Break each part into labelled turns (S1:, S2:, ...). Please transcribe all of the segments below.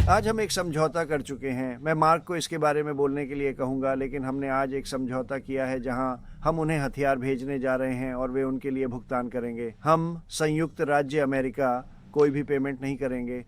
S1: आज हम एक समझौता कर चुके हैं। मैं मार्क को इसके बारे में बोलने के लिए कहूँगा, लेकिन हमने आज एक समझौता किया है जहाँ हम उन्हें हथियार भेजने जा रहे हैं और वे उनके लिए भुगतान करेंगे। हम संयुक्त राज्य अमेरिका कोई भी पेमेंट नहीं करेंगे।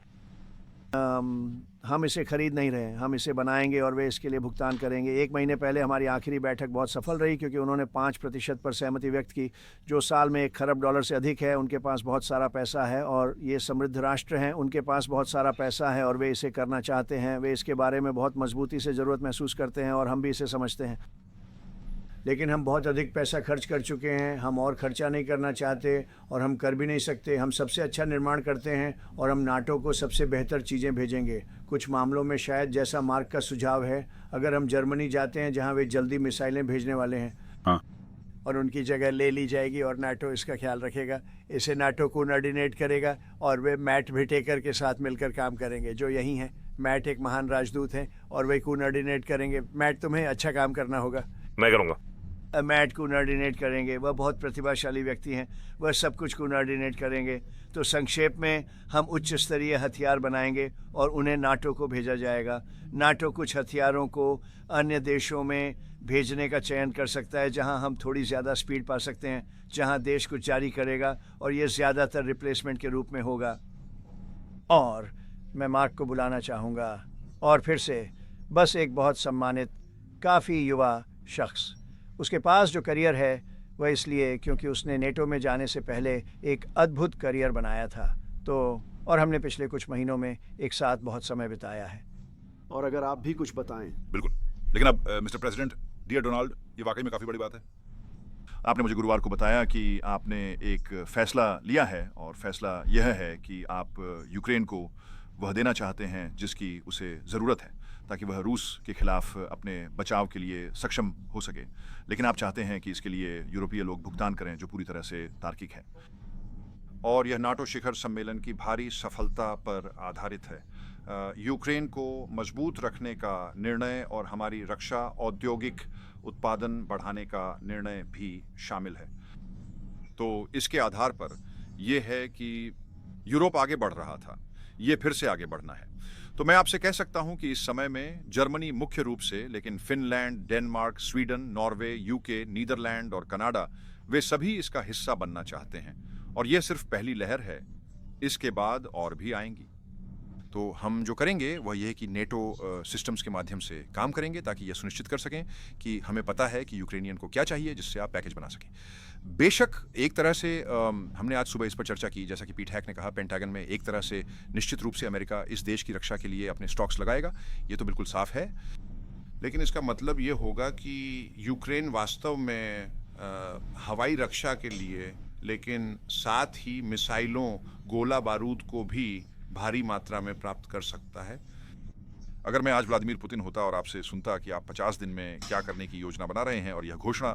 S1: हम इसे खरीद नहीं रहे, हम इसे बनाएंगे और वे इसके लिए भुगतान करेंगे। 1 महीने पहले हमारी आखिरी बैठक बहुत सफल रही क्योंकि उन्होंने 5% पर सहमति व्यक्त की, जो साल में $1 खरब से अधिक है। उनके पास बहुत सारा पैसा है और ये समृद्ध राष्ट्र हैं, उनके पास बहुत सारा पैसा है और वे इसे करना चाहते हैं। वे इसके बारे में बहुत मजबूती से ज़रूरत महसूस करते हैं और हम भी इसे समझते हैं। लेकिन हम बहुत अधिक पैसा खर्च कर चुके हैं, हम और खर्चा नहीं करना चाहते और हम कर भी नहीं सकते। हम सबसे अच्छा निर्माण करते हैं और हम नाटो को सबसे बेहतर चीज़ें भेजेंगे। कुछ मामलों में शायद, जैसा मार्क का सुझाव है, अगर हम जर्मनी जाते हैं जहां वे जल्दी मिसाइलें भेजने वाले हैं,
S2: हाँ।
S1: और उनकी जगह ले ली जाएगी और नाटो इसका ख्याल रखेगा। इसे नाटो कोऑर्डिनेट करेगा और वे मैट विटेकर के साथ मिलकर काम करेंगे, जो यही हैं। मैट एक महान राजदूत हैं और वे कोऑर्डिनेट करेंगे। मैट, तुम्हें अच्छा काम करना होगा।
S2: मैं करूँगा।
S1: मैट कोऑर्डिनेट करेंगे, वह बहुत प्रतिभाशाली व्यक्ति हैं, वह सब कुछ कोऑर्डिनेट करेंगे। तो संक्षेप में, हम उच्च स्तरीय हथियार बनाएंगे और उन्हें नाटो को भेजा जाएगा। नाटो कुछ हथियारों को अन्य देशों में भेजने का चयन कर सकता है जहां हम थोड़ी ज़्यादा स्पीड पा सकते हैं, जहां देश कुछ जारी करेगा और ये ज़्यादातर रिप्लेसमेंट के रूप में होगा। और मैं मार्क को बुलाना चाहूँगा, और फिर से बस एक बहुत सम्मानित, काफ़ी युवा शख्स। उसके पास जो करियर है वह इसलिए क्योंकि उसने नेटो में जाने से पहले एक अद्भुत करियर बनाया था। तो और हमने पिछले कुछ महीनों में एक साथ बहुत समय बिताया है।
S3: और अगर आप भी कुछ बताएं।
S2: बिल्कुल। लेकिन अब मिस्टर प्रेसिडेंट, डियर डोनाल्ड, ये वाकई में काफ़ी बड़ी बात है। आपने मुझे गुरुवार को बताया कि आपने एक फैसला लिया है और फैसला यह है कि आप यूक्रेन को वह देना चाहते हैं जिसकी उसे ज़रूरत है, ताकि वह रूस के खिलाफ अपने बचाव के लिए सक्षम हो सके। लेकिन आप चाहते हैं कि इसके लिए यूरोपीय लोग भुगतान करें, जो पूरी तरह से तार्किक है। और यह नाटो शिखर सम्मेलन की भारी सफलता पर आधारित है। यूक्रेन को मजबूत रखने का निर्णय और हमारी रक्षा औद्योगिक उत्पादन बढ़ाने का निर्णय भी शामिल है। तो इसके आधार पर यह है कि यूरोप आगे बढ़ रहा था, ये फिर से आगे बढ़ना है। तो मैं आपसे कह सकता हूं कि इस समय में जर्मनी मुख्य रूप से, लेकिन Finland, Denmark, Sweden, Norway, UK, Netherland और कनाडा, वे सभी इसका हिस्सा बनना चाहते हैं। और यह सिर्फ पहली लहर है, इसके बाद और भी आएंगी। तो हम जो करेंगे वह यह है कि नेटो सिस्टम्स के माध्यम से काम करेंगे, ताकि यह सुनिश्चित कर सकें कि हमें पता है कि यूक्रेनियन को क्या चाहिए, जिससे आप पैकेज बना सकें। बेशक एक तरह से हमने आज सुबह इस पर चर्चा की, जैसा कि पीट हैक ने कहा, पेंटागन में एक तरह से निश्चित रूप से अमेरिका इस देश की रक्षा के लिए अपने स्टॉक्स लगाएगा, ये तो बिल्कुल साफ है।
S4: लेकिन इसका मतलब ये होगा कि यूक्रेन वास्तव में हवाई रक्षा के लिए, लेकिन साथ ही मिसाइलों, गोला बारूद को भी भारी मात्रा में प्राप्त कर सकता है।
S2: अगर मैं आज व्लादिमीर पुतिन होता और आपसे सुनता कि आप 50 दिन में क्या करने की योजना बना रहे हैं और यह घोषणा,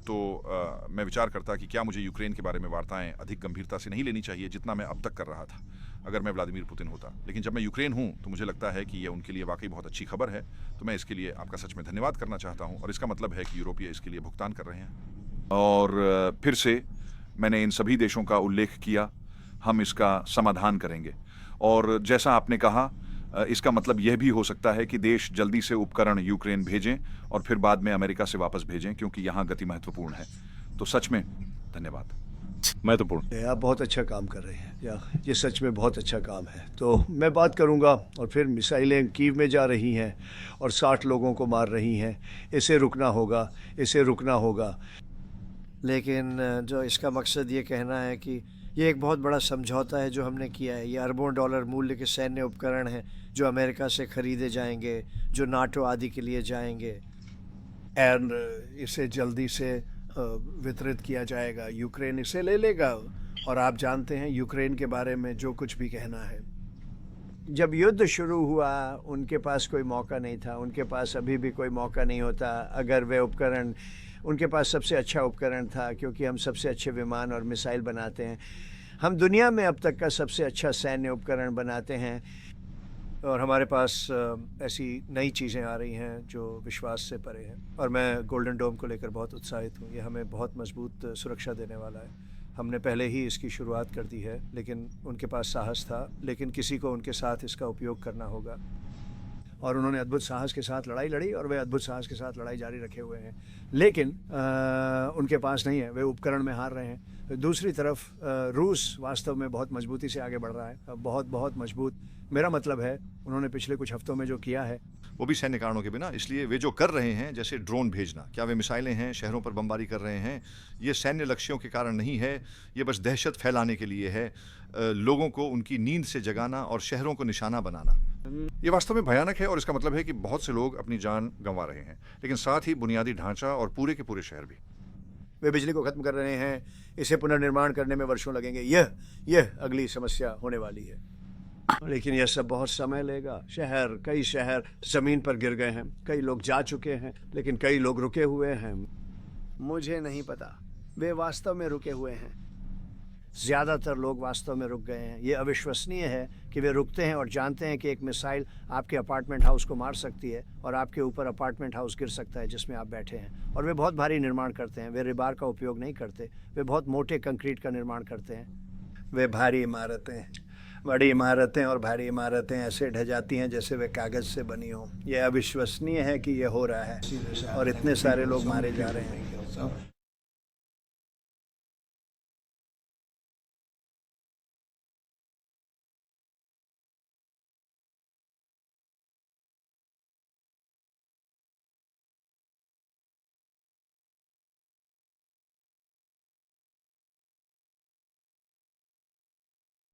S2: तो मैं विचार करता कि क्या मुझे यूक्रेन के बारे में वार्ताएं अधिक गंभीरता से नहीं लेनी चाहिए जितना मैं अब तक कर रहा था, अगर मैं व्लादिमीर पुतिन होता। लेकिन जब मैं यूक्रेन हूं तो मुझे लगता है कि यह उनके लिए वाकई बहुत अच्छी खबर है। तो मैं इसके लिए आपका सच में धन्यवाद करना चाहता हूं। और इसका मतलब है कि यूरोपीय इसके लिए भुगतान कर रहे हैं। और फिर से मैंने इन सभी देशों का उल्लेख किया, हम इसका समाधान करेंगे। और जैसा आपने कहा, इसका मतलब यह भी हो सकता है कि देश जल्दी से उपकरण यूक्रेन भेजें और फिर बाद में अमेरिका से वापस भेजें, क्योंकि यहाँ गति महत्वपूर्ण है। तो सच में धन्यवाद।
S1: महत्वपूर्ण। आप बहुत अच्छा काम कर रहे हैं, ये सच में बहुत अच्छा काम है। तो मैं बात करूंगा। और फिर मिसाइलें कीव में जा रही हैं और 60 लोगों को मार रही हैं। इसे रुकना होगा, इसे रुकना होगा। लेकिन जो इसका मकसद ये कहना है कि ये एक बहुत बड़ा समझौता है जो हमने किया है। ये अरबों डॉलर मूल्य के सैन्य उपकरण हैं जो अमेरिका से ख़रीदे जाएंगे, जो नाटो आदि के लिए जाएंगे, एंड इसे जल्दी से वितरित किया जाएगा। यूक्रेन इसे ले लेगा। और आप जानते हैं यूक्रेन के बारे में जो कुछ भी कहना है। जब युद्ध शुरू हुआ उनके पास कोई मौका नहीं था, उनके पास अभी भी कोई मौका नहीं होता अगर वे उपकरण, उनके पास सबसे अच्छा उपकरण था, क्योंकि हम सबसे अच्छे विमान और मिसाइल बनाते हैं। हम दुनिया में अब तक का सबसे अच्छा सैन्य उपकरण बनाते हैं और हमारे पास ऐसी नई चीज़ें आ रही हैं जो विश्वास से परे हैं। और मैं गोल्डन डोम को लेकर बहुत उत्साहित हूँ। ये हमें बहुत मजबूत सुरक्षा देने वाला है। हमने पहले ही इसकी शुरुआत कर दी है, लेकिन उनके पास साहस था, लेकिन किसी को उनके साथ इसका उपयोग करना होगा। और उन्होंने अद्भुत साहस के साथ लड़ाई लड़ी और वे अद्भुत साहस के साथ लड़ाई जारी रखे हुए हैं, लेकिन उनके पास नहीं है, वे उपकरण में हार रहे हैं। दूसरी तरफ रूस वास्तव में बहुत मजबूती से आगे बढ़ रहा है, बहुत बहुत मजबूत। मेरा मतलब है उन्होंने पिछले कुछ हफ्तों में जो किया है,
S2: वो भी सैन्य कारणों के बिना। इसलिए वे जो कर रहे हैं, जैसे ड्रोन भेजना, क्या वे मिसाइलें हैं, शहरों पर बमबारी कर रहे हैं, ये सैन्य लक्ष्यों के कारण नहीं है, ये बस दहशत फैलाने के लिए है, लोगों को उनकी नींद से जगाना और शहरों को निशाना बनाना।
S5: ये वास्तव में भयानक है और इसका मतलब है कि बहुत से लोग अपनी जान गंवा रहे हैं, लेकिन साथ ही बुनियादी ढांचा और पूरे के पूरे शहर भी।
S1: वे बिजली को खत्म कर रहे हैं, इसे पुनर्निर्माण करने में वर्षों लगेंगे। यह अगली समस्या होने वाली है, लेकिन यह सब बहुत समय लेगा। कई शहर जमीन पर गिर गए हैं, कई लोग जा चुके हैं, लेकिन कई लोग रुके हुए हैं।
S3: मुझे नहीं पता, वे वास्तव में रुके हुए हैं।
S1: ज़्यादातर लोग वास्तव में रुक गए हैं। ये अविश्वसनीय है कि वे रुकते हैं और जानते हैं कि एक मिसाइल आपके अपार्टमेंट हाउस को मार सकती है और आपके ऊपर अपार्टमेंट हाउस गिर सकता है जिसमें आप बैठे हैं। और वे बहुत भारी निर्माण करते हैं, वे रिबार का उपयोग नहीं करते, वे बहुत मोटे कंक्रीट का निर्माण करते हैं। वे भारी इमारतें, बड़ी इमारतें और भारी इमारतें ऐसे ढह जाती हैं जैसे वे कागज़ से बनी हों। यह अविश्वसनीय है कि यह हो रहा है और इतने सारे लोग मारे जा रहे हैं।